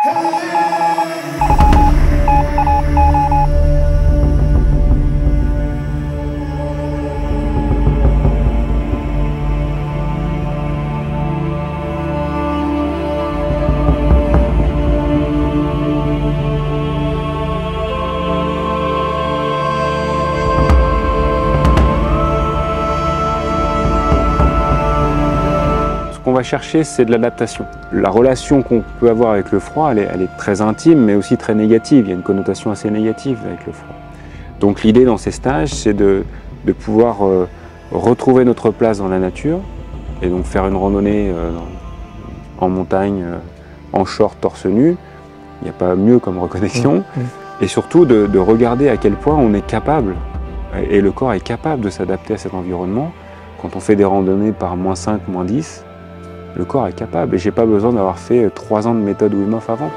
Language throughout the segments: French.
Ce qu'on va chercher, c'est de l'adaptation. La relation qu'on peut avoir avec le froid, elle est très intime, mais aussi très négative. Il y a une connotation assez négative avec le froid. Donc l'idée dans ces stages, c'est de pouvoir retrouver notre place dans la nature, et donc faire une randonnée en montagne, en short, torse nu. Il n'y a pas mieux comme reconnexion. Et surtout de regarder à quel point on est capable, et le corps est capable de s'adapter à cet environnement. Quand on fait des randonnées par -5, -10, le corps est capable, et j'ai pas besoin d'avoir fait 3 ans de méthode Wim Hof avant.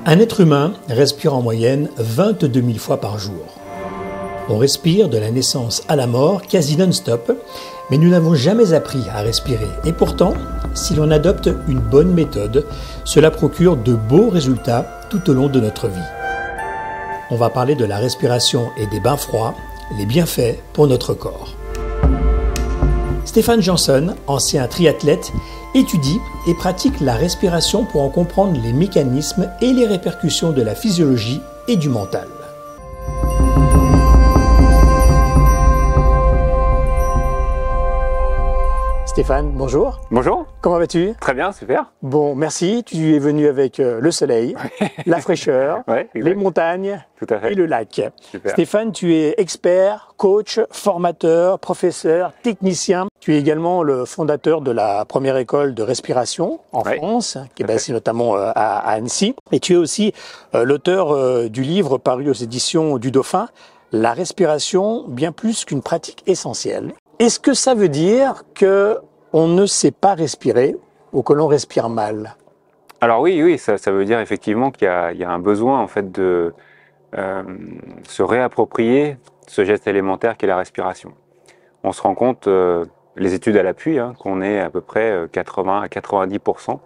Un être humain respire en moyenne 22 000 fois par jour. On respire de la naissance à la mort, quasi non-stop, mais nous n'avons jamais appris à respirer. Et pourtant, si l'on adopte une bonne méthode, cela procure de beaux résultats tout au long de notre vie. On va parler de la respiration et des bains froids, les bienfaits pour notre corps. Stefan Jansson, ancien triathlète, étudie et pratique la respiration pour en comprendre les mécanismes et les répercussions de la physiologie et du mental. Stéphane, bonjour. Bonjour. Comment vas-tu? Très bien, super. Bon, merci. Tu es venu avec le soleil, la fraîcheur, les montagnes et le lac. Super. Stéphane, tu es expert, coach, formateur, professeur, technicien. Tu es également le fondateur de la première école de respiration en France, qui est basée notamment à Annecy. Et tu es aussi l'auteur du livre paru aux éditions du Dauphin, La respiration, bien plus qu'une pratique essentielle. Est-ce que ça veut dire que on ne sait pas respirer ou que l'on respire mal? Alors oui, ça veut dire effectivement qu'il y a un besoin en fait de se réapproprier ce geste élémentaire qu'est la respiration. On se rend compte, les études à l'appui, qu'on est à peu près 80 à 90%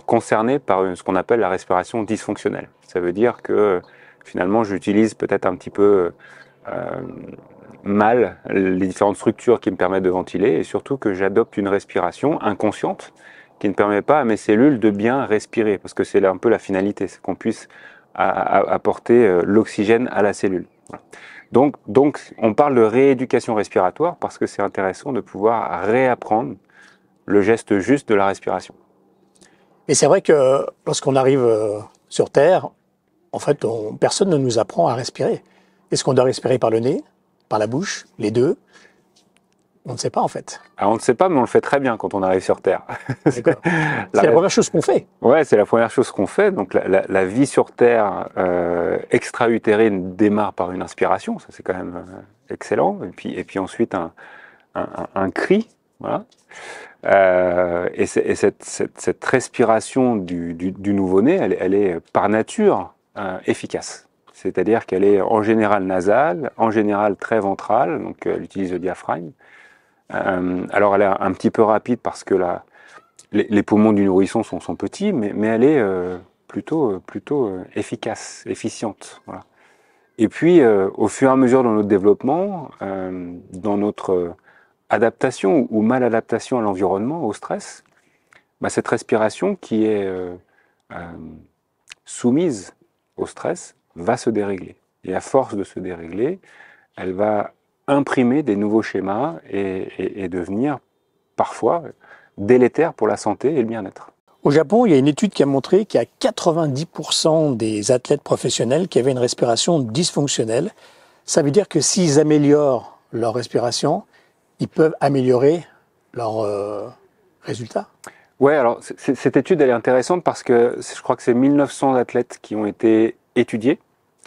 concernés par ce qu'on appelle la respiration dysfonctionnelle. Ça veut dire que finalement j'utilise peut-être un petit peu mal les différentes structures qui me permettent de ventiler, et surtout que j'adopte une respiration inconsciente qui ne permet pas à mes cellules de bien respirer, parce que c'est un peu la finalité, c'est qu'on puisse apporter l'oxygène à la cellule. Voilà. Donc on parle de rééducation respiratoire parce que c'est intéressant de pouvoir réapprendre le geste juste de la respiration. Et c'est vrai que lorsqu'on arrive sur Terre, en fait, personne ne nous apprend à respirer. Est-ce qu'on doit respirer par le nez, par la bouche, les deux? On ne sait pas en fait. Alors, on ne sait pas, mais on le fait très bien quand on arrive sur Terre. C'est la première chose qu'on fait. Ouais, c'est la première chose qu'on fait. Donc la vie sur Terre extra-utérine démarre par une inspiration, ça c'est quand même excellent. Et puis ensuite un cri, voilà. Et cette respiration du nouveau-né, elle est par nature efficace. C'est-à-dire qu'elle est en général nasale, en général très ventrale, donc elle utilise le diaphragme. Alors elle est un petit peu rapide parce que les poumons du nourrisson sont petits, mais elle est plutôt efficace, efficiente. Voilà. Et puis au fur et à mesure dans notre développement, dans notre adaptation ou maladaptation à l'environnement, au stress, cette respiration qui est soumise au stress va se dérégler. Et à force de se dérégler, elle va imprimer des nouveaux schémas et devenir parfois délétère pour la santé et le bien-être. Au Japon, il y a une étude qui a montré qu'il y a 90% des athlètes professionnels qui avaient une respiration dysfonctionnelle. Ça veut dire que s'ils améliorent leur respiration, ils peuvent améliorer leurs résultats. Ouais, alors cette étude elle est intéressante parce que je crois que c'est 1900 athlètes qui ont été étudiés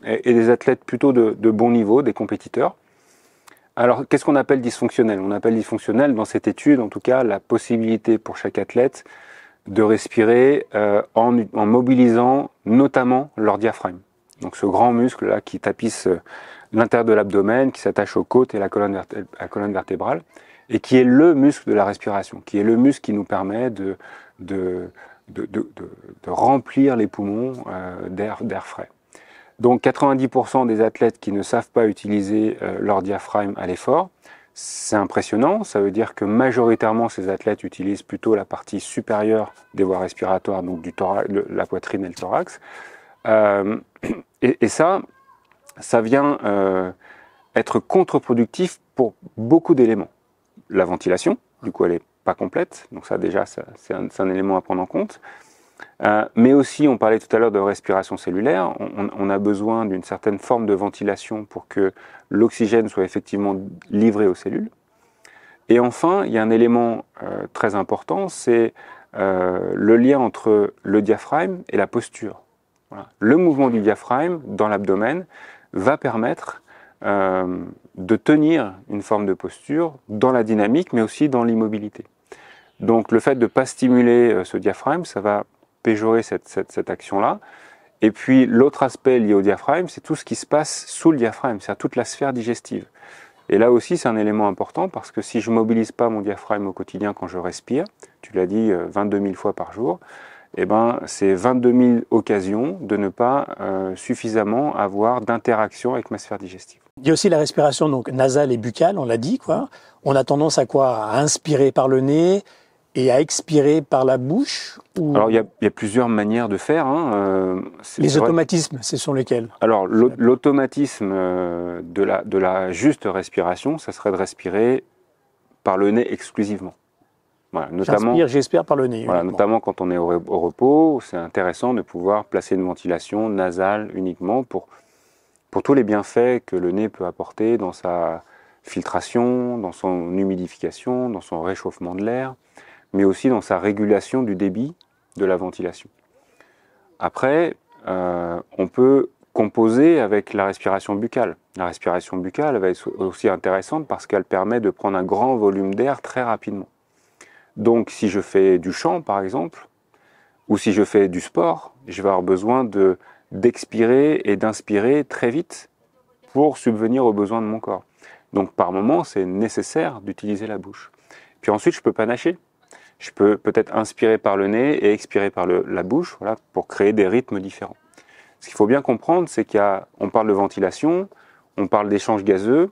et des athlètes plutôt de bon niveau, des compétiteurs. Alors qu'est-ce qu'on appelle dysfonctionnel? On appelle dysfonctionnel dans cette étude, en tout cas, la possibilité pour chaque athlète de respirer en mobilisant notamment leur diaphragme. Donc ce grand muscle là qui tapisse l'intérieur de l'abdomen, qui s'attache aux côtes et la colonne vertébrale, et qui est le muscle de la respiration, qui est le muscle qui nous permet de remplir les poumons d'air frais. Donc 90% des athlètes qui ne savent pas utiliser leur diaphragme à l'effort, c'est impressionnant, ça veut dire que majoritairement ces athlètes utilisent plutôt la partie supérieure des voies respiratoires, donc du thorax, la poitrine et le thorax. Et ça vient être contre-productif pour beaucoup d'éléments. La ventilation, du coup elle n'est pas complète, donc ça déjà c'est un élément à prendre en compte. Mais aussi, on parlait tout à l'heure de respiration cellulaire, on a besoin d'une certaine forme de ventilation pour que l'oxygène soit effectivement livré aux cellules. Et enfin, il y a un élément très important, c'est le lien entre le diaphragme et la posture. Voilà. Le mouvement du diaphragme dans l'abdomen va permettre de tenir une forme de posture dans la dynamique, mais aussi dans l'immobilité. Donc le fait de ne pas stimuler ce diaphragme, ça va péjorer cette action-là. Et puis l'autre aspect lié au diaphragme, c'est tout ce qui se passe sous le diaphragme, c'est toute la sphère digestive. Et là aussi, c'est un élément important parce que si je ne mobilise pas mon diaphragme au quotidien quand je respire, tu l'as dit 22 000 fois par jour, eh ben, c'est 22 000 occasions de ne pas suffisamment avoir d'interaction avec ma sphère digestive. Il y a aussi la respiration donc nasale et buccale, on l'a dit, quoi. On a tendance à quoi? À inspirer par le nez et à expirer par la bouche ou... Alors, il y a plusieurs manières de faire. Les automatismes, ce sont lesquels? Alors, l'automatisme de la juste respiration, ça serait de respirer par le nez exclusivement. Voilà, j'espère par le nez. Voilà, notamment quand on est au repos, c'est intéressant de pouvoir placer une ventilation nasale uniquement pour tous les bienfaits que le nez peut apporter dans sa filtration, dans son humidification, dans son réchauffement de l'air, mais aussi dans sa régulation du débit de la ventilation. Après, on peut composer avec la respiration buccale. La respiration buccale va être aussi intéressante parce qu'elle permet de prendre un grand volume d'air très rapidement. Donc si je fais du chant par exemple, ou si je fais du sport, je vais avoir besoin d'expirer et d'inspirer très vite pour subvenir aux besoins de mon corps. Donc par moment, c'est nécessaire d'utiliser la bouche. Puis ensuite, je peux panacher. Je peux peut-être inspirer par le nez et expirer par la bouche, voilà, pour créer des rythmes différents. Ce qu'il faut bien comprendre, c'est qu'on parle de ventilation, on parle d'échange gazeux,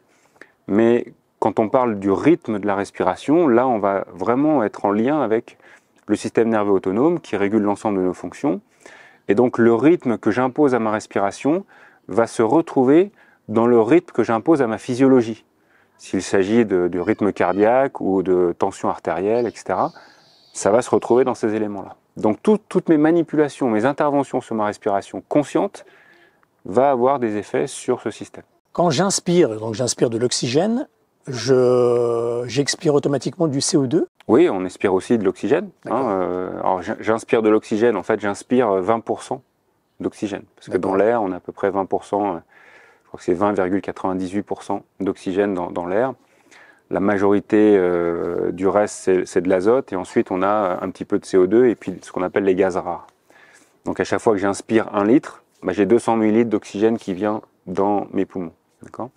mais quand on parle du rythme de la respiration, là, on va vraiment être en lien avec le système nerveux autonome qui régule l'ensemble de nos fonctions. Et donc, le rythme que j'impose à ma respiration va se retrouver dans le rythme que j'impose à ma physiologie. S'il s'agit de rythme cardiaque ou de tension artérielle, etc., ça va se retrouver dans ces éléments-là. Donc, toutes mes manipulations, mes interventions sur ma respiration consciente vont avoir des effets sur ce système. Quand j'inspire, donc j'inspire de l'oxygène, j'expire automatiquement du CO2. Oui, on expire aussi de l'oxygène. Alors j'inspire de l'oxygène, en fait j'inspire 20% d'oxygène. Parce que dans l'air, on a à peu près 20%, je crois que c'est 20,98% d'oxygène dans l'air. La majorité du reste, c'est de l'azote. Et ensuite, on a un petit peu de CO2 et puis ce qu'on appelle les gaz rares. Donc à chaque fois que j'inspire 1 litre, j'ai 200 ml d'oxygène qui vient dans mes poumons. D'accord ?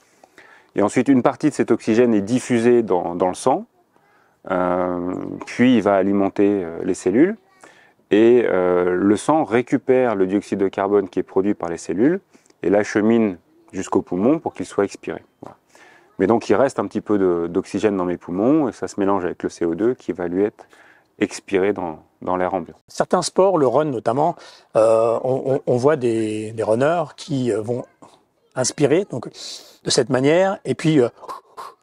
Et ensuite, une partie de cet oxygène est diffusée dans le sang, puis il va alimenter les cellules, et le sang récupère le dioxyde de carbone qui est produit par les cellules, et l'achemine jusqu'au poumon pour qu'il soit expiré. Voilà. Mais donc il reste un petit peu d'oxygène dans mes poumons, et ça se mélange avec le CO2 qui va lui être expiré dans l'air ambiant. Certains sports, le run notamment, on voit des runners qui vont inspirer donc de cette manière et puis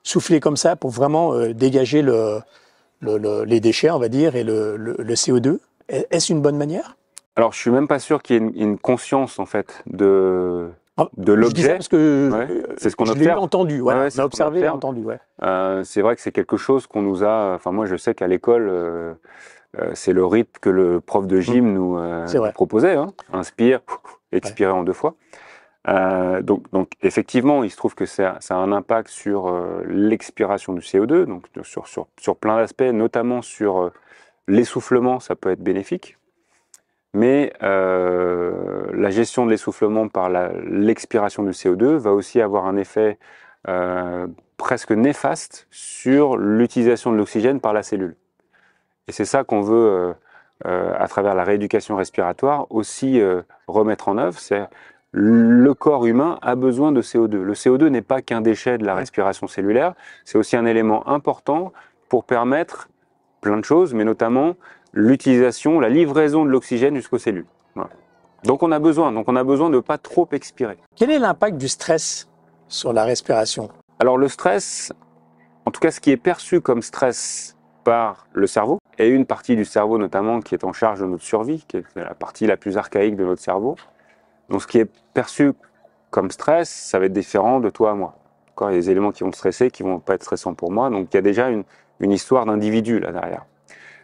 souffler comme ça pour vraiment dégager les déchets, on va dire, et le CO2. Est-ce une bonne manière? Alors, je suis même pas sûr qu'il y ait une conscience, en fait, de Je dis ça l'objet. parce que Ouais, c'est ce qu'on je l'ai observe. entendu, voilà. Ouais, On c'est a ce qu'on observé et observe. entendu, ouais. C'est vrai que c'est quelque chose qu'on nous a. Enfin, moi, je sais qu'à l'école, c'est le rythme que le prof de gym C'est nous vrai. proposait. Hein. Inspire, Ouais. expirer en 2 fois. Donc, effectivement, il se trouve que ça a un impact sur l'expiration du CO2, donc sur plein d'aspects, notamment sur l'essoufflement, ça peut être bénéfique. Mais la gestion de l'essoufflement par l'expiration du CO2 va aussi avoir un effet presque néfaste sur l'utilisation de l'oxygène par la cellule. Et c'est ça qu'on veut, à travers la rééducation respiratoire, aussi remettre en œuvre. C'est le corps humain a besoin de CO2. Le CO2 n'est pas qu'un déchet de la respiration cellulaire, c'est aussi un élément important pour permettre plein de choses, mais notamment l'utilisation, la livraison de l'oxygène jusqu'aux cellules. Voilà. Donc on a besoin de ne pas trop expirer. Quel est l'impact du stress sur la respiration? Alors le stress, en tout cas ce qui est perçu comme stress par le cerveau, et une partie du cerveau notamment qui est en charge de notre survie, qui est la partie la plus archaïque de notre cerveau. Donc ce qui est perçu comme stress, ça va être différent de toi à moi. Il y a des éléments qui vont te stresser, qui vont pas être stressants pour moi. Donc il y a déjà une histoire d'individu là derrière.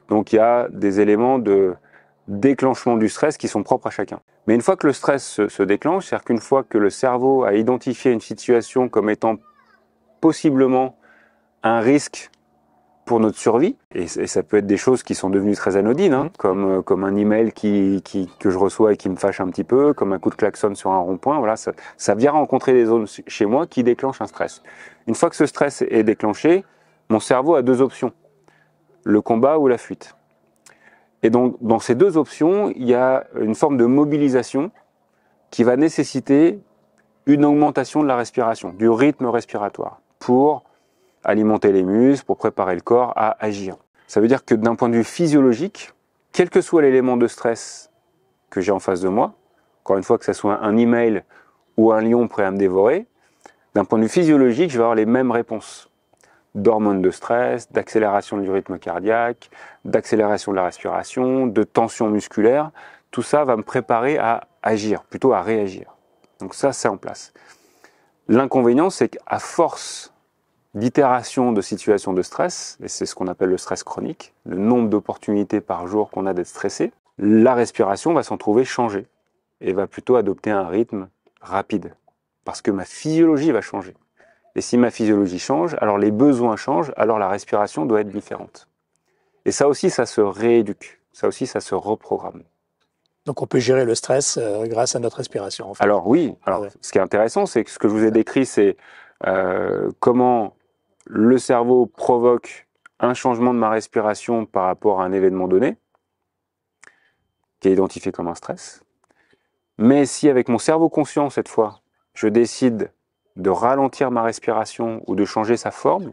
Donc il y a des éléments de déclenchement du stress qui sont propres à chacun. Mais une fois que le stress se déclenche, c'est-à-dire qu'une fois que le cerveau a identifié une situation comme étant possiblement un risque pour notre survie, et ça peut être des choses qui sont devenues très anodines, hein, comme un email que je reçois et qui me fâche un petit peu, comme un coup de klaxon sur un rond-point, voilà, ça vient rencontrer des zones chez moi qui déclenchent un stress. Une fois que ce stress est déclenché, mon cerveau a 2 options, le combat ou la fuite. Et donc, dans ces 2 options, il y a une forme de mobilisation qui va nécessiter une augmentation de la respiration, du rythme respiratoire, pour alimenter les muscles, pour préparer le corps à agir. Ça veut dire que d'un point de vue physiologique, quel que soit l'élément de stress que j'ai en face de moi, encore une fois que ce soit un email ou un lion prêt à me dévorer, d'un point de vue physiologique, je vais avoir les mêmes réponses d'hormones de stress, d'accélération du rythme cardiaque, d'accélération de la respiration, de tension musculaire. Tout ça va me préparer à agir, plutôt à réagir. Donc ça, c'est en place. L'inconvénient, c'est qu'à force d'itération de situations de stress, et c'est ce qu'on appelle le stress chronique, le nombre d'opportunités par jour qu'on a d'être stressé, la respiration va s'en trouver changée et va plutôt adopter un rythme rapide, parce que ma physiologie va changer. Et si ma physiologie change, alors les besoins changent, alors la respiration doit être différente. Et ça aussi, ça se rééduque, ça aussi, ça se reprogramme. Donc on peut gérer le stress grâce à notre respiration, en fait. Alors oui, Ouais. ce qui est intéressant, c'est que ce que je vous ai décrit, c'est comment le cerveau provoque un changement de ma respiration par rapport à un événement donné, qui est identifié comme un stress. Mais si avec mon cerveau conscient, cette fois, je décide de ralentir ma respiration ou de changer sa forme,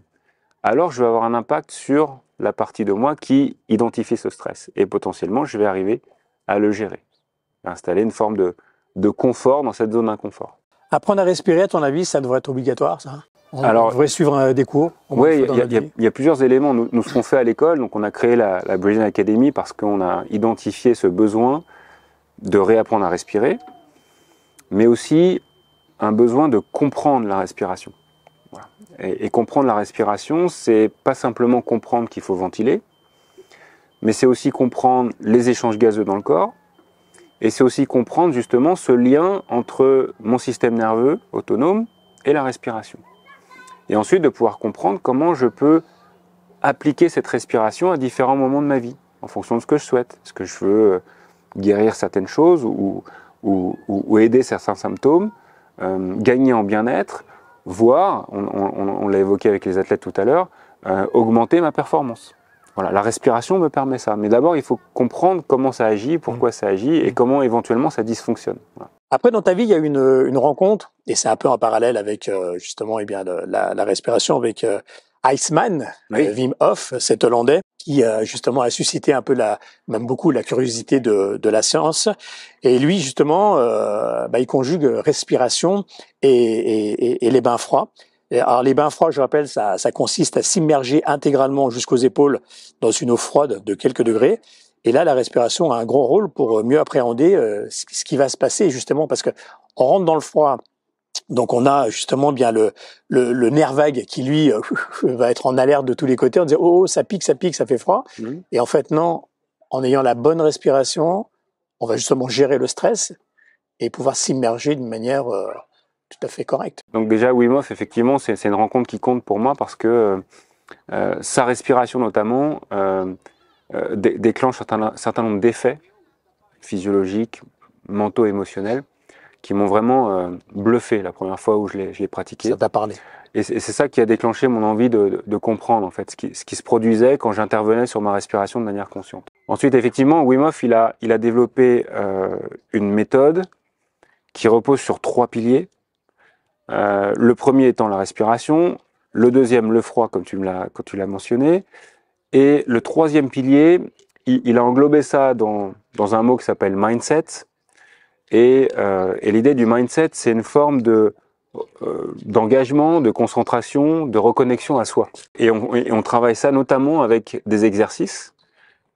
alors je vais avoir un impact sur la partie de moi qui identifie ce stress. Et potentiellement, je vais arriver à le gérer, à installer une forme de confort dans cette zone d'inconfort. Apprendre à respirer, à ton avis, ça devrait être obligatoire, ça? On Alors, devrait suivre des cours? Oui, il y a plusieurs éléments. Nous, ce qu'on fait à l'école, donc on a créé la Breathing Academy parce qu'on a identifié ce besoin de réapprendre à respirer, mais aussi un besoin de comprendre la respiration. Voilà. Et comprendre la respiration, c'est pas simplement comprendre qu'il faut ventiler, mais c'est aussi comprendre les échanges gazeux dans le corps, et c'est aussi comprendre justement ce lien entre mon système nerveux autonome et la respiration. Et ensuite de pouvoir comprendre comment je peux appliquer cette respiration à différents moments de ma vie, en fonction de ce que je souhaite. Est-ce que je veux guérir certaines choses ou aider certains symptômes, gagner en bien-être, voire, on l'a évoqué avec les athlètes tout à l'heure, augmenter ma performance. Voilà, la respiration me permet ça. Mais d'abord, il faut comprendre comment ça agit, pourquoi ça agit et comment éventuellement ça dysfonctionne. Voilà. Après, dans ta vie, il y a eu une rencontre, et c'est un peu en parallèle avec justement la respiration avec Iceman, Oui. Wim Hof, cet Hollandais, qui justement a suscité un peu même beaucoup la curiosité de la science. Et lui, justement, il conjugue respiration et les bains froids. Et alors les bains froids, je rappelle, ça consiste à s'immerger intégralement jusqu'aux épaules dans une eau froide de quelques degrés. Et là, la respiration a un gros rôle pour mieux appréhender ce qui va se passer, justement, parce que on rentre dans le froid. Donc on a justement bien le nerf vague qui lui va être en alerte de tous les côtés en disant oh ça pique, ça fait froid. Et en fait non, en ayant la bonne respiration, on va justement gérer le stress et pouvoir s'immerger d'une manière tout à fait correcte. Donc déjà Wim Hof, effectivement, c'est une rencontre qui compte pour moi parce que sa respiration notamment déclenche un certain nombre d'effets physiologiques, mentaux, émotionnels qui m'ont vraiment bluffé la première fois où je l'ai pratiqué. Ça t'a parlé. Et c'est ça qui a déclenché mon envie de comprendre en fait ce qui se produisait quand j'intervenais sur ma respiration de manière consciente. Ensuite, effectivement, Wim Hof, il a développé une méthode qui repose sur 3 piliers. Le premier étant la respiration, le deuxième le froid comme tu l'as mentionné, et le troisième pilier, il a englobé ça dans un mot qui s'appelle mindset. Et l'idée du mindset, c'est une forme d'engagement, de concentration, de reconnexion à soi. Et on travaille ça notamment avec des exercices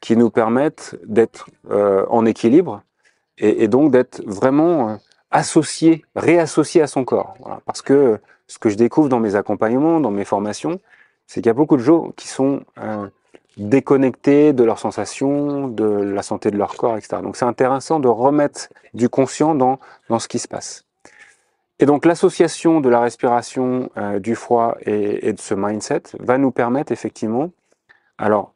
qui nous permettent d'être en équilibre et donc d'être vraiment réassocié à son corps. Voilà. Parce que ce que je découvre dans mes accompagnements, dans mes formations, c'est qu'il y a beaucoup de gens qui sont déconnectés de leurs sensations, de la santé de leur corps, etc. Donc c'est intéressant de remettre du conscient dans ce qui se passe. Et donc l'association de la respiration, du froid et de ce mindset va nous permettre effectivement alors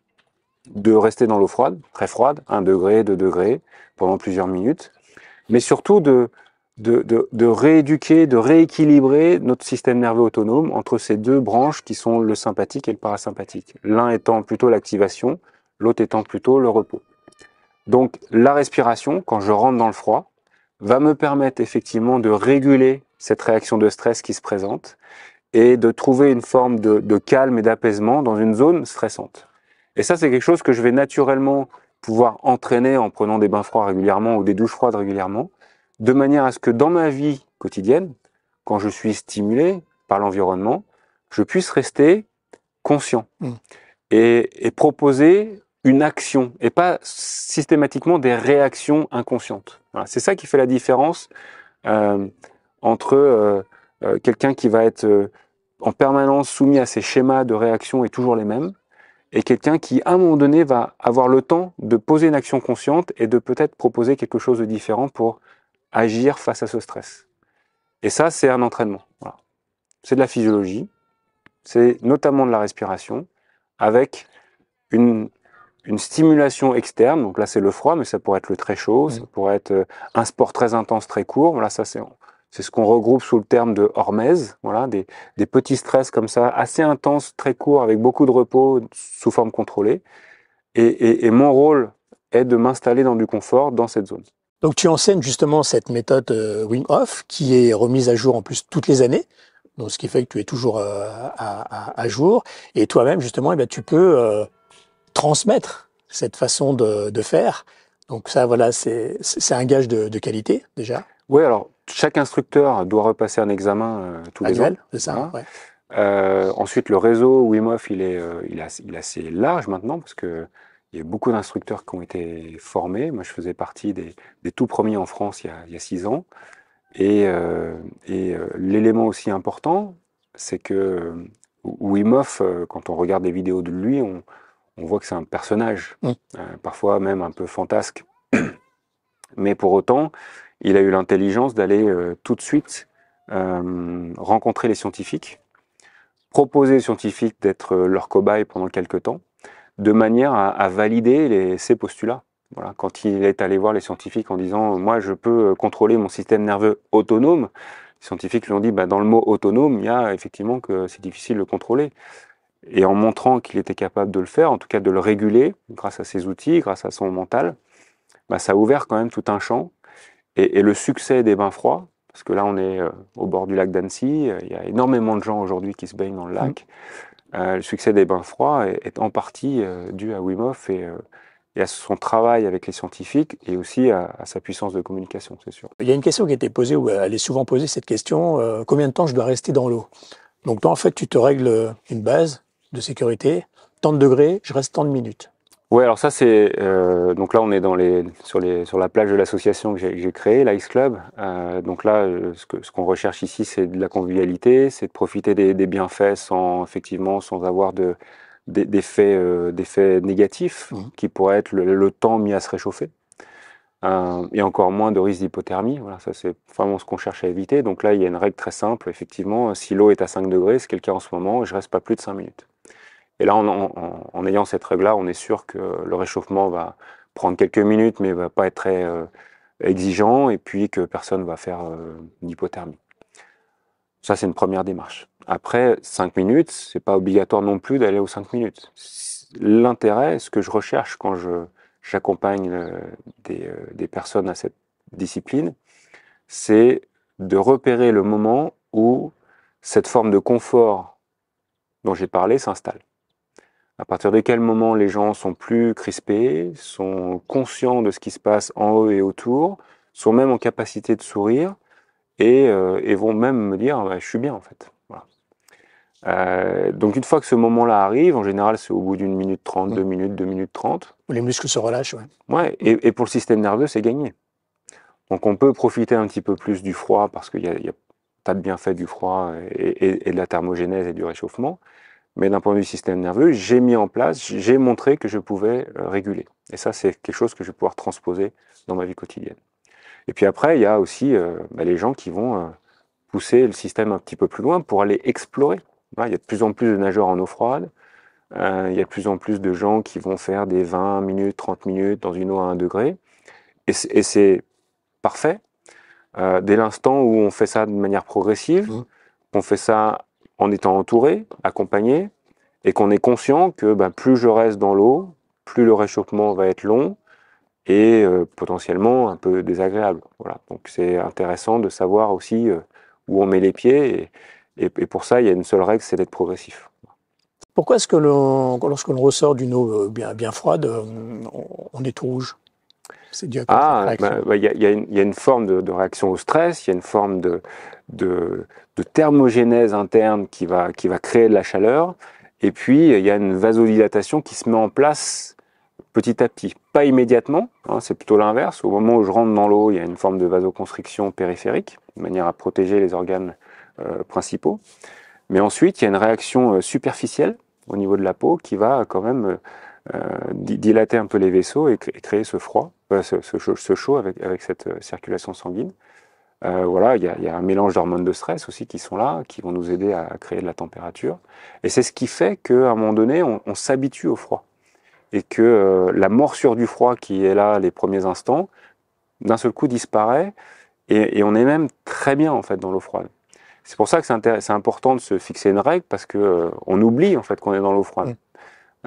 de rester dans l'eau froide, très froide, 1 degré, 2 degrés, pendant plusieurs minutes, mais surtout de rééduquer, de rééquilibrer notre système nerveux autonome entre ces 2 branches qui sont le sympathique et le parasympathique. L'un étant plutôt l'activation, l'autre étant plutôt le repos. Donc la respiration, quand je rentre dans le froid, va me permettre effectivement de réguler cette réaction de stress qui se présente et de trouver une forme de calme et d'apaisement dans une zone stressante. Et ça, c'est quelque chose que je vais naturellement pouvoir entraîner en prenant des bains froids régulièrement ou des douches froides régulièrement, de manière à ce que dans ma vie quotidienne, quand je suis stimulé par l'environnement, je puisse rester conscient et proposer une action et pas systématiquement des réactions inconscientes. Voilà. C'est ça qui fait la différence entre quelqu'un qui va être en permanence soumis à ces schémas de réaction et toujours les mêmes, et quelqu'un qui, à un moment donné, va avoir le temps de poser une action consciente et de peut-être proposer quelque chose de différent pour agir face à ce stress. Et ça, c'est un entraînement. Voilà. C'est de la physiologie, c'est notamment de la respiration, avec une stimulation externe. Donc là, c'est le froid, mais ça pourrait être le très chaud, ça pourrait être un sport très intense, très court. Voilà, ça c'est ce qu'on regroupe sous le terme de hormèse. Voilà, des petits stress comme ça, assez intenses, très courts, avec beaucoup de repos, sous forme contrôlée. Et mon rôle est de m'installer dans du confort dans cette zone. Donc tu enseignes justement cette méthode Wim Hof qui est remise à jour en plus toutes les années, donc ce qui fait que tu es toujours à jour. Et toi-même justement, tu peux transmettre cette façon de faire. Donc ça, voilà, c'est un gage de qualité déjà. Oui, alors chaque instructeur doit repasser un examen tous les ans. C'est ça. Voilà. Ouais. Ensuite, le réseau Wim Hof, il est assez large maintenant parce que il y a beaucoup d'instructeurs qui ont été formés. Moi, je faisais partie des tout premiers en France il y a 6 ans. Et l'élément aussi important, c'est que Wim Hof, quand on regarde des vidéos de lui, on voit que c'est un personnage, parfois même un peu fantasque. Mais pour autant, il a eu l'intelligence d'aller tout de suite rencontrer les scientifiques, proposer aux scientifiques d'être leurs cobayes pendant quelques temps, de manière à valider ses postulats. Voilà. Quand il est allé voir les scientifiques en disant « moi je peux contrôler mon système nerveux autonome », les scientifiques lui ont dit dans le mot « autonome », il y a effectivement que c'est difficile de le contrôler. Et en montrant qu'il était capable de le faire, en tout cas de le réguler, grâce à ses outils, grâce à son mental, ça a ouvert quand même tout un champ. Et le succès des bains froids, parce que là on est au bord du lac d'Annecy, il y a énormément de gens aujourd'hui qui se baignent dans le lac. Le succès des bains froids est en partie dû à Wim Hof et à son travail avec les scientifiques et aussi à sa puissance de communication, c'est sûr. Il y a une question qui a été posée, ou elle est souvent posée cette question, combien de temps je dois rester dans l'eau? Donc toi en fait tu te règles une base de sécurité, tant de degrés, je reste tant de minutes. Ouais, alors ça c'est donc là on est sur la plage de l'association que j'ai créée, l'Ice Club. Donc là, ce qu'on recherche ici, c'est de la convivialité, c'est de profiter des bienfaits sans effectivement sans avoir d'effets négatifs Mhm. qui pourraient être le temps mis à se réchauffer. Et encore moins de risque d'hypothermie. Voilà, ça c'est vraiment ce qu'on cherche à éviter. Donc là, il y a une règle très simple. Effectivement, si l'eau est à 5 degrés, ce qui est le cas en ce moment, je reste pas plus de 5 minutes. Et là, en ayant cette règle-là, on est sûr que le réchauffement va prendre quelques minutes, mais va pas être très exigeant, et puis que personne va faire d'hypothermie. Ça, c'est une première démarche. Après, 5 minutes, c'est pas obligatoire non plus d'aller aux 5 minutes. L'intérêt, ce que je recherche quand j'accompagne des personnes à cette discipline, c'est de repérer le moment où cette forme de confort dont j'ai parlé s'installe. À partir de quel moment les gens sont plus crispés, sont conscients de ce qui se passe en haut et autour, sont même en capacité de sourire et vont même me dire bah, je suis bien en fait. Voilà. Donc une fois que ce moment-là arrive, en général c'est au bout d'une minute trente, Mhm. 2 minutes, 2 minutes 30. Où les muscles se relâchent, ouais. Ouais, Mhm. et pour le système nerveux c'est gagné. Donc on peut profiter un petit peu plus du froid parce il y a tas de bienfaits du froid et de la thermogénèse et du réchauffement. Mais d'un point de vue système nerveux, j'ai mis en place, j'ai montré que je pouvais réguler. Et ça, c'est quelque chose que je vais pouvoir transposer dans ma vie quotidienne. Et puis après, il y a aussi les gens qui vont pousser le système un petit peu plus loin pour aller explorer. Voilà, il y a de plus en plus de nageurs en eau froide. Il y a de plus en plus de gens qui vont faire des 20 minutes, 30 minutes dans une eau à 1 degré. Et c'est parfait dès l'instant où on fait ça de manière progressive, Mhm. qu'on fait ça en étant entouré, accompagné, et qu'on est conscient que ben, plus je reste dans l'eau, plus le réchauffement va être long et potentiellement un peu désagréable. Voilà. Donc c'est intéressant de savoir aussi où on met les pieds et pour ça il y a une seule règle, c'est d'être progressif. Pourquoi est-ce que lorsque l'on ressort d'une eau bien froide, on est tout rouge? C'est dû à quoi cette Ah, réaction? il y a une forme de réaction au stress, il y a une forme de, de thermogénèse interne qui va créer de la chaleur, et puis il y a une vasodilatation qui se met en place petit à petit. Pas immédiatement, hein, c'est plutôt l'inverse. Au moment où je rentre dans l'eau, il y a une forme de vasoconstriction périphérique, de manière à protéger les organes principaux. Mais ensuite, il y a une réaction superficielle au niveau de la peau qui va quand même dilater un peu les vaisseaux et créer ce froid, ce chaud avec cette circulation sanguine. Voilà, il y a un mélange d'hormones de stress aussi qui sont là, qui vont nous aider à créer de la température. Et c'est ce qui fait qu'à un moment donné, on s'habitue au froid. Et que la morsure du froid qui est là les premiers instants, d'un seul coup disparaît, et on est même très bien en fait dans l'eau froide. C'est pour ça que c'est important de se fixer une règle, parce que on oublie en fait qu'on est dans l'eau froide. Mhm.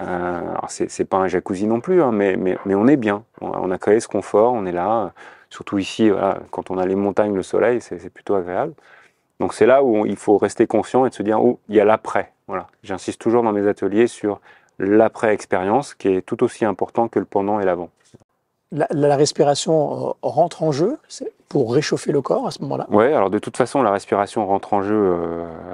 Alors c'est pas un jacuzzi non plus, hein, mais on est bien. On a créé ce confort, on est là. Surtout ici, voilà, quand on a les montagnes, le soleil, c'est plutôt agréable. Donc c'est là où il faut rester conscient et de se dire, oh, il y a l'après. Voilà. J'insiste toujours dans mes ateliers sur l'après-expérience, qui est tout aussi important que le pendant et l'avant. La respiration rentre en jeu pour réchauffer le corps à ce moment-là? Ouais, alors de toute façon, la respiration rentre en jeu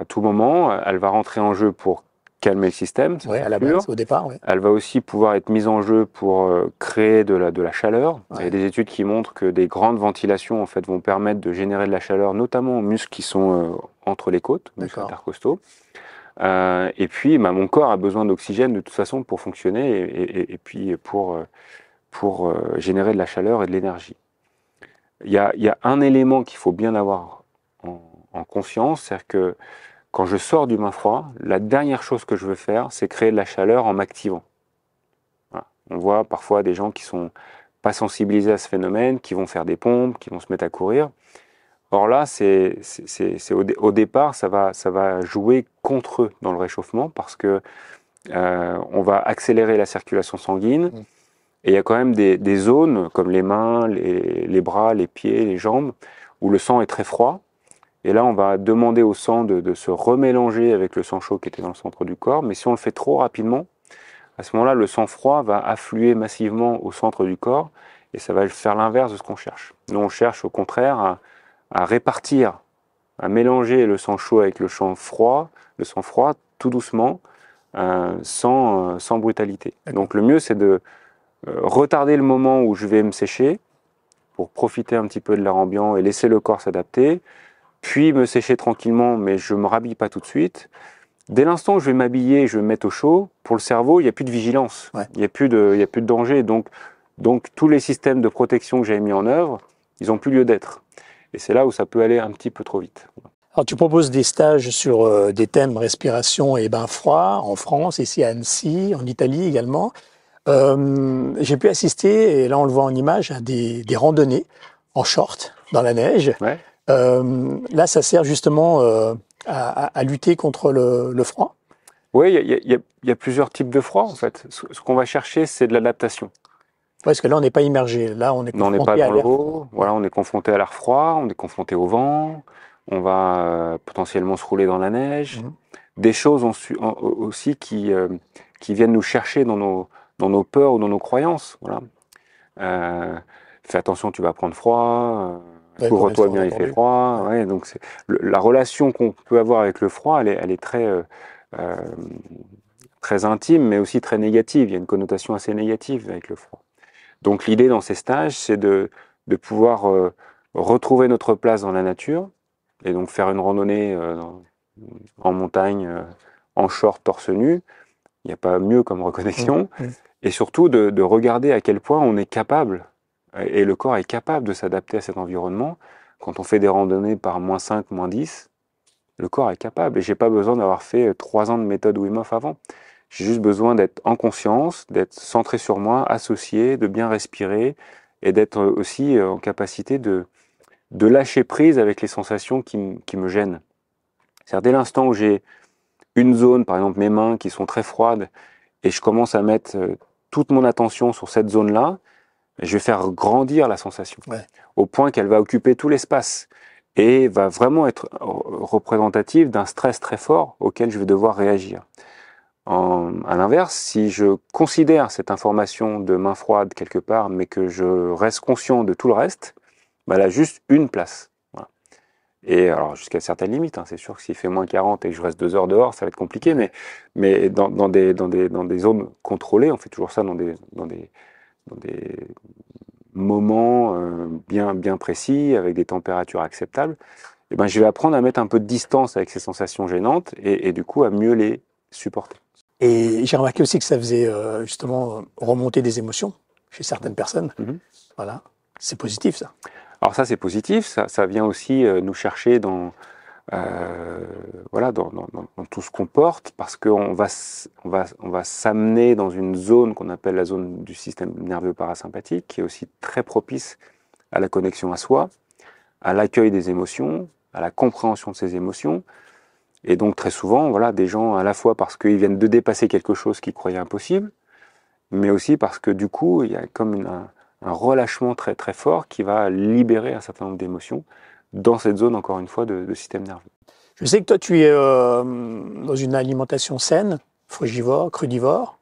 à tout moment. Elle va rentrer en jeu pour calmer le système, ça Oui, c'est à la sûr. base, au départ, oui. Elle va aussi pouvoir être mise en jeu pour créer de la chaleur. Il y a Ouais, des études qui montrent que des grandes ventilations en fait vont permettre de générer de la chaleur, notamment aux muscles qui sont entre les côtes, muscles d'accord. intercostaux. Et puis, bah, mon corps a besoin d'oxygène de toute façon pour fonctionner et puis pour générer de la chaleur et de l'énergie. Il y a un élément qu'il faut bien avoir en conscience, c'est que quand je sors du bain froid, la dernière chose que je veux faire, c'est créer de la chaleur en m'activant. Voilà. On voit parfois des gens qui sont pas sensibilisés à ce phénomène, qui vont faire des pompes, qui vont se mettre à courir. Or là, au départ, ça va jouer contre eux dans le réchauffement parce que on va accélérer la circulation sanguine Mm. et il y a quand même des zones comme les mains, les bras, les pieds, les jambes où le sang est très froid. Et là, on va demander au sang de se remélanger avec le sang chaud qui était dans le centre du corps. Mais si on le fait trop rapidement, à ce moment-là, le sang froid va affluer massivement au centre du corps et ça va faire l'inverse de ce qu'on cherche. Nous, on cherche au contraire à répartir, à mélanger le sang chaud avec le sang froid tout doucement, sans brutalité. Donc le mieux, c'est de retarder le moment où je vais me sécher pour profiter un petit peu de l'air ambiant et laisser le corps s'adapter, puis me sécher tranquillement, mais je ne me rhabille pas tout de suite. Dès l'instant où je vais m'habiller, je vais me mettre au chaud, pour le cerveau, il n'y a plus de vigilance, il n'y a plus de danger. Donc tous les systèmes de protection que j'avais mis en œuvre, ils n'ont plus lieu d'être. Et c'est là où ça peut aller un petit peu trop vite. Alors, tu proposes des stages sur des thèmes respiration et bain froid en France, ici à Annecy, en Italie également. J'ai pu assister, et là on le voit en image, à des randonnées en short dans la neige. Ouais. Là, ça sert justement à lutter contre le froid. Oui, il y a plusieurs types de froid en fait. Ce qu'on va chercher, c'est de l'adaptation. Parce que là, on n'est pas immergé. Là, on est On n'est pas confronté à dans l'air. l'eau, voilà, on est confronté à l'air froid, on est confronté au vent, on va potentiellement se rouler dans la neige. Mhm. Des choses aussi qui viennent nous chercher dans nos peurs ou dans nos croyances. Voilà. Fais attention, tu vas prendre froid, Ouais, couvre-toi on a bien, il fait entendu. froid. Ouais. Ouais, donc la relation qu'on peut avoir avec le froid, elle est euh, très intime, mais aussi très négative. Il y a une connotation assez négative avec le froid. Donc l'idée dans ces stages, c'est de pouvoir retrouver notre place dans la nature, et donc faire une randonnée en montagne, en short, torse nu. Il n'y a pas mieux comme reconnexion. Mhm. Et surtout de regarder à quel point on est capable, et le corps est capable de s'adapter à cet environnement. Quand on fait des randonnées par -5, -10, le corps est capable. Et j'ai pas besoin d'avoir fait 3 ans de méthode Wim Hof avant. J'ai juste besoin d'être en conscience, d'être centré sur moi, associé, de bien respirer et d'être aussi en capacité de lâcher prise avec les sensations qui me gênent. C'est-à-dire dès l'instant où j'ai une zone, par exemple mes mains qui sont très froides, et je commence à mettre toute mon attention sur cette zone-là, je vais faire grandir la sensation, au point qu'elle va occuper tout l'espace et va vraiment être représentative d'un stress très fort auquel je vais devoir réagir. À l'inverse, si je considère cette information de main froide quelque part, mais que je reste conscient de tout le reste, bah, elle a juste une place. Voilà. Et alors jusqu'à certaines limites, hein, c'est sûr que s'il fait -40 et que je reste 2 heures dehors, ça va être compliqué, mais dans des zones contrôlées, on fait toujours ça dans des moments bien précis, avec des températures acceptables, et ben, je vais apprendre à mettre un peu de distance avec ces sensations gênantes et du coup à mieux les supporter. Et j'ai remarqué aussi que ça faisait justement remonter des émotions chez certaines personnes. Mhm. Voilà, c'est positif ça. Alors ça c'est positif, ça vient aussi nous chercher voilà, dans tout ce qu'on porte, parce qu'on va s'amener dans une zone qu'on appelle la zone du système nerveux parasympathique, qui est aussi très propice à la connexion à soi, à l'accueil des émotions, à la compréhension de ces émotions. Et donc très souvent, voilà, des gens à la fois parce qu'ils viennent de dépasser quelque chose qu'ils croyaient impossible, mais aussi parce que du coup, il y a comme un relâchement très très fort qui va libérer un certain nombre d'émotions dans cette zone, encore une fois, de système nerveux. Je sais que toi, tu es dans une alimentation saine, frugivore, crudivore.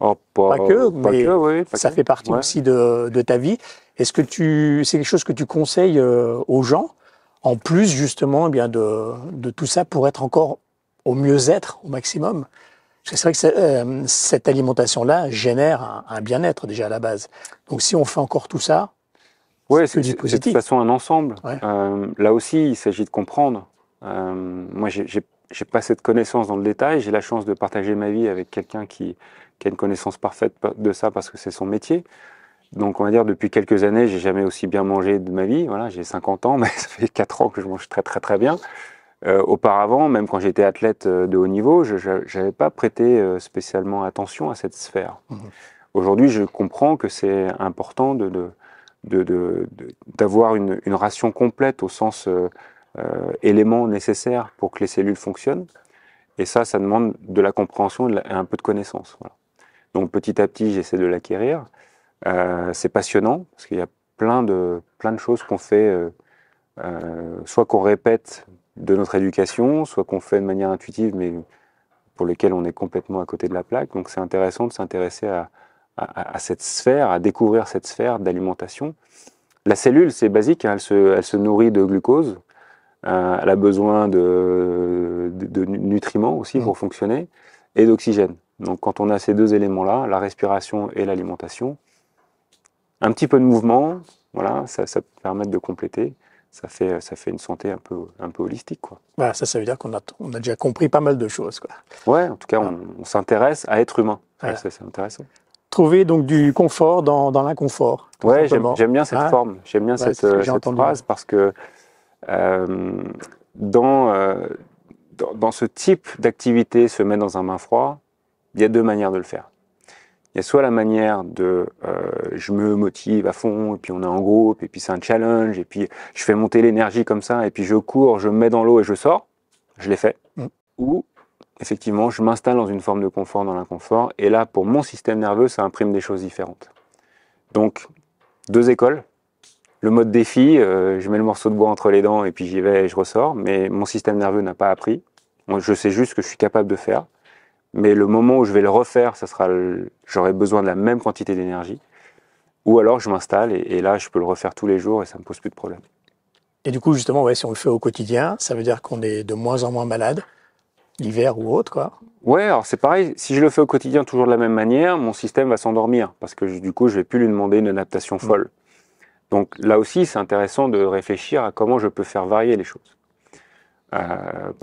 Oh, Pas que, pas mais que, oui, pas ça que. fait partie Ouais. aussi de ta vie. Est-ce que c'est quelque chose que tu conseilles aux gens, en plus justement eh bien de tout ça pour être encore au mieux-être, au maximum? Parce que c'est vrai que cette alimentation-là génère un bien-être déjà à la base. Donc si on fait encore tout ça, Ouais, c'est que du c'est de toute positif. façon un ensemble. Ouais. Là aussi, il s'agit de comprendre. Moi, j'ai pas cette connaissance dans le détail. J'ai la chance de partager ma vie avec quelqu'un qui a une connaissance parfaite de ça parce que c'est son métier. Donc, on va dire, depuis quelques années, j'ai jamais aussi bien mangé de ma vie. Voilà, j'ai 50 ans, mais ça fait 4 ans que je mange très, très, très bien. Auparavant, même quand j'étais athlète de haut niveau, je n'avais pas prêté spécialement attention à cette sphère. Mhm. Aujourd'hui, je comprends que c'est important d'avoir une ration complète au sens éléments nécessaires pour que les cellules fonctionnent. Et ça demande de la compréhension et un peu de connaissance. Voilà. Donc petit à petit, j'essaie de l'acquérir. C'est passionnant parce qu'il y a plein de choses qu'on fait, soit qu'on répète de notre éducation, soit qu'on fait de manière intuitive, mais pour lesquelles on est complètement à côté de la plaque. Donc c'est intéressant de s'intéresser à cette sphère, à découvrir cette sphère d'alimentation. La cellule, c'est basique, hein, elle se nourrit de glucose, elle a besoin de nutriments aussi pour fonctionner, et d'oxygène. Donc quand on a ces deux éléments-là, la respiration et l'alimentation, un petit peu de mouvement, voilà, ça peut permettre de compléter. Ça fait une santé un peu holistique, quoi. Voilà, ça veut dire qu'on a déjà compris pas mal de choses, quoi. Ouais, en tout cas, on s'intéresse à être humain. Voilà. C'est intéressant. Trouver donc du confort dans l'inconfort. Ouais, j'aime bien cette forme, j'aime bien cette phrase parce que dans ce type d'activité, se mettre dans un bain froid, il y a deux manières de le faire. Il y a soit la manière de je me motive à fond, et puis on est en groupe, et puis c'est un challenge, et puis je fais monter l'énergie comme ça, et puis je cours, je me mets dans l'eau et je sors. Je l'ai fait. Ou effectivement, je m'installe dans une forme de confort dans l'inconfort, et là, pour mon système nerveux, ça imprime des choses différentes. Donc, deux écoles. Le mode défi, je mets le morceau de bois entre les dents, et puis j'y vais et je ressors, mais mon système nerveux n'a pas appris. Je sais juste que je suis capable de faire. Mais le moment où je vais le refaire, j'aurai besoin de la même quantité d'énergie. Ou alors je m'installe et là, je peux le refaire tous les jours et ça me pose plus de problème. Et du coup, justement, ouais, si on le fait au quotidien, ça veut dire qu'on est de moins en moins malade, l'hiver ou autre, quoi. Ouais, alors c'est pareil. Si je le fais au quotidien toujours de la même manière, mon système va s'endormir parce que du coup, je vais plus lui demander une adaptation folle. Donc là aussi, c'est intéressant de réfléchir à comment je peux faire varier les choses.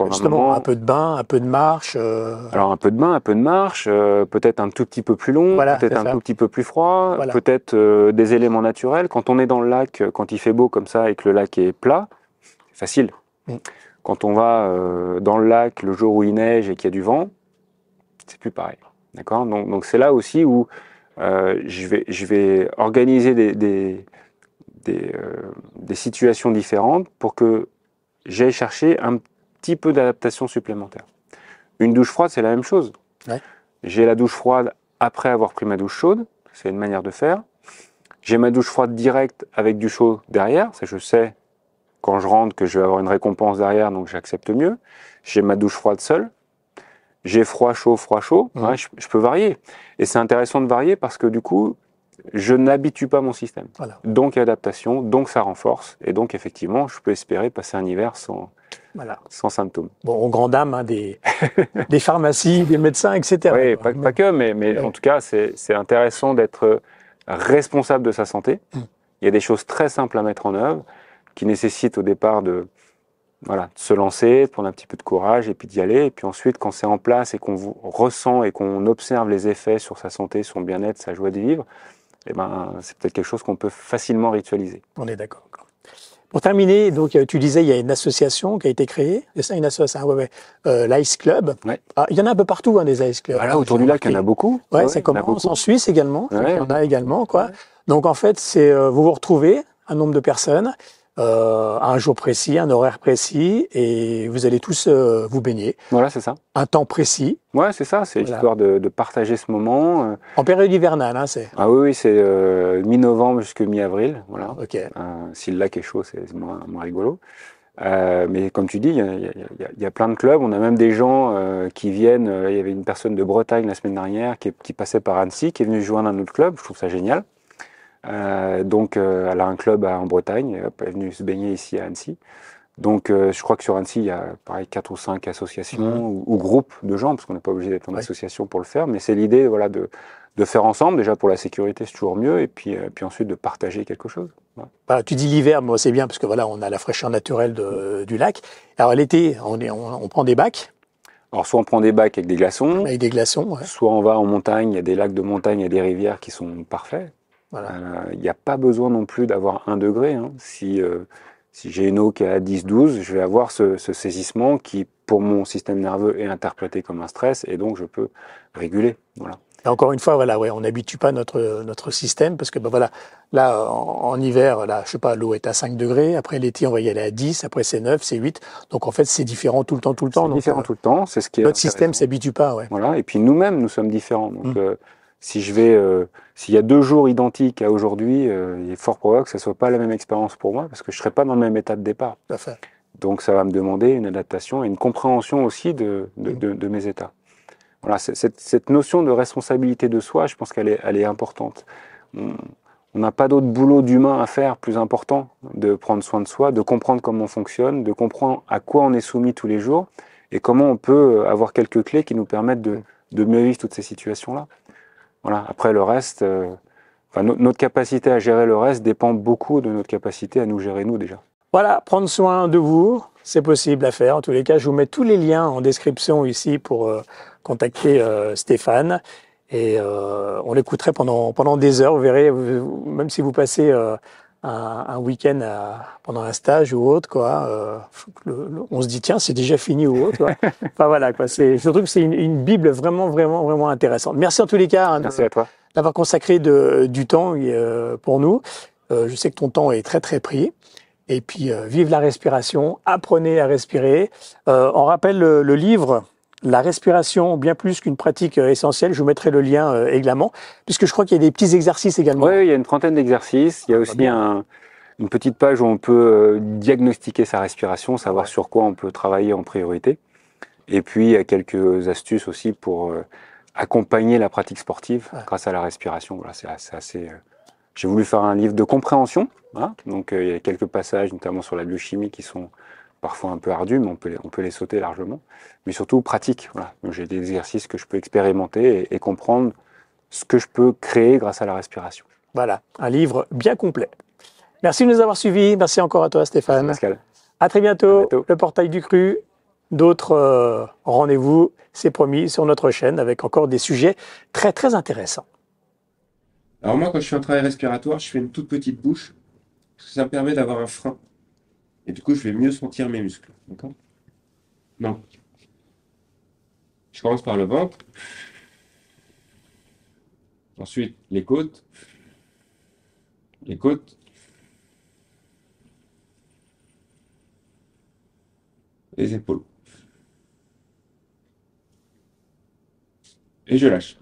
Justement, un peu de bain, un peu de marche. Alors un peu de bain, un peu de marche, peut-être un tout petit peu plus long, voilà, peut-être un tout petit peu plus froid, voilà. peut-être des éléments naturels. Quand on est dans le lac, quand il fait beau comme ça et que le lac est plat, c'est facile. Quand on va dans le lac le jour où il neige et qu'il y a du vent, c'est plus pareil. D'accord ? Donc c'est là aussi où je vais organiser des situations différentes pour que j'aille chercher un petit peu d'adaptation supplémentaire. Une douche froide, c'est la même chose. Ouais. J'ai la douche froide après avoir pris ma douche chaude, c'est une manière de faire. J'ai ma douche froide directe avec du chaud derrière, ça je sais quand je rentre que je vais avoir une récompense derrière, donc j'accepte mieux. J'ai ma douche froide seule. J'ai froid, chaud, froid, chaud. Ouais, je peux varier. Et c'est intéressant de varier parce que du coup, je n'habitue pas mon système. Voilà. Donc adaptation, donc ça renforce. Et donc effectivement, je peux espérer passer un hiver sans symptômes. Bon, aux grandes dames, hein, des pharmacies, des médecins, etc. Oui, pas que, mais en tout cas, c'est intéressant d'être responsable de sa santé. Il y a des choses très simples à mettre en œuvre qui nécessitent au départ de se lancer, de prendre un petit peu de courage et puis d'y aller. Et puis ensuite, quand c'est en place et qu'on ressent et qu'on observe les effets sur sa santé, son bien-être, sa joie de vivre, eh ben, c'est peut-être quelque chose qu'on peut facilement ritualiser. On est d'accord. Pour terminer, donc tu disais il y a une association qui a été créée, c'est ça une association, l'Ice Club. Ouais. Ah, il y en a un peu partout des Ice Clubs. Voilà, autour du lac, il y en a beaucoup. Ouais, ça commence en Suisse également. Il y en a également, quoi. Donc en fait, c'est vous vous retrouvez un nombre de personnes. Un jour précis, un horaire précis, et vous allez tous vous baigner. Voilà, c'est ça. Un temps précis. Ouais, c'est ça, c'est histoire de partager ce moment. En période hivernale, hein, c'est. Ah oui, c'est mi-novembre jusqu'à mi-avril, voilà. Ok. Si le lac est chaud, c'est moins rigolo. Mais comme tu dis, il y a plein de clubs. On a même des gens qui viennent. Il y avait une personne de Bretagne la semaine dernière qui passait par Annecy, qui est venue joindre un autre club. Je trouve ça génial. Donc, elle a un club en Bretagne, elle est venue se baigner ici à Annecy. Donc, je crois que sur Annecy, il y a pareil 4 ou 5 associations ou groupes de gens, parce qu'on n'est pas obligé d'être en association pour le faire, mais c'est l'idée de faire ensemble, déjà pour la sécurité, c'est toujours mieux, et puis ensuite de partager quelque chose. Voilà. Bah, tu dis l'hiver, moi c'est bien, parce que voilà, on a la fraîcheur naturelle du lac. Alors l'été, on prend des bacs. Alors, soit on prend des bacs avec des glaçons, avec des glaçons, soit on va en montagne, il y a des lacs de montagne, il y a des rivières qui sont parfaits. Voilà. Il n'y a pas besoin non plus d'avoir 1 degré. Hein. Si j'ai une eau qui est à 10-12, je vais avoir ce saisissement qui, pour mon système nerveux, est interprété comme un stress et donc je peux réguler. Voilà. Et encore une fois, voilà, on n'habitue pas notre système parce que là, en hiver, là, je sais pas, l'eau est à 5 degrés. Après l'été, on va y aller à 10. Après c'est 9, c'est 8. Donc en fait, c'est différent tout le temps. C'est différent tout le temps. C'est ce qui est notre système s'habitue pas. Ouais. Voilà. Et puis nous-mêmes, nous sommes différents. Donc si s'il y a 2 jours identiques à aujourd'hui, il est fort probable que ça soit pas la même expérience pour moi parce que je serai pas dans le même état de départ. Tout à fait. Donc ça va me demander une adaptation et une compréhension aussi de mes états. Voilà, cette notion de responsabilité de soi, je pense qu'elle est importante. On n'a pas d'autre boulot d'humain à faire plus important de prendre soin de soi, de comprendre comment on fonctionne, de comprendre à quoi on est soumis tous les jours et comment on peut avoir quelques clés qui nous permettent de mieux vivre toutes ces situations-là. Voilà. Après, le reste, notre capacité à gérer le reste dépend beaucoup de notre capacité à nous gérer nous déjà. Voilà, prendre soin de vous, c'est possible à faire. En tous les cas, je vous mets tous les liens en description ici pour contacter Stéphane. Et on l'écouterait pendant des heures. Vous verrez, même si vous passez un week-end pendant un stage ou autre, quoi, on se dit tiens, c'est déjà fini ou autre. Quoi. Enfin voilà, quoi. Je trouve que c'est une Bible vraiment, vraiment, vraiment intéressante. Merci en tous les cas Merci à toi d'avoir consacré du temps pour nous. Je sais que ton temps est très, très pris. Et puis, vive la respiration, apprenez à respirer. On rappelle le livre La respiration, bien plus qu'une pratique essentielle. Je vous mettrai le lien également, puisque je crois qu'il y a des petits exercices également. Oui, il y a une trentaine d'exercices. Il y a aussi une petite page où on peut diagnostiquer sa respiration, savoir sur quoi on peut travailler en priorité. Et puis, il y a quelques astuces aussi pour accompagner la pratique sportive grâce à la respiration. Voilà, c'est assez. J'ai voulu faire un livre de compréhension. Voilà. Donc, il y a quelques passages, notamment sur la biochimie, qui sont parfois un peu ardus, mais on peut les sauter largement. Mais surtout pratique. Voilà. Donc, j'ai des exercices que je peux expérimenter et comprendre ce que je peux créer grâce à la respiration. Voilà, un livre bien complet. Merci de nous avoir suivis. Merci encore à toi, Stéphane. Merci, Pascal. À très bientôt. À bientôt. Le portail du cru. D'autres rendez-vous, c'est promis, sur notre chaîne avec encore des sujets très, très intéressants. Alors moi, quand je fais un travail respiratoire, je fais une toute petite bouche, parce que ça me permet d'avoir un frein. Et du coup, je vais mieux sentir mes muscles. D'accord? Donc, je commence par le ventre. Ensuite, les côtes. Les côtes. Les épaules. Et je lâche.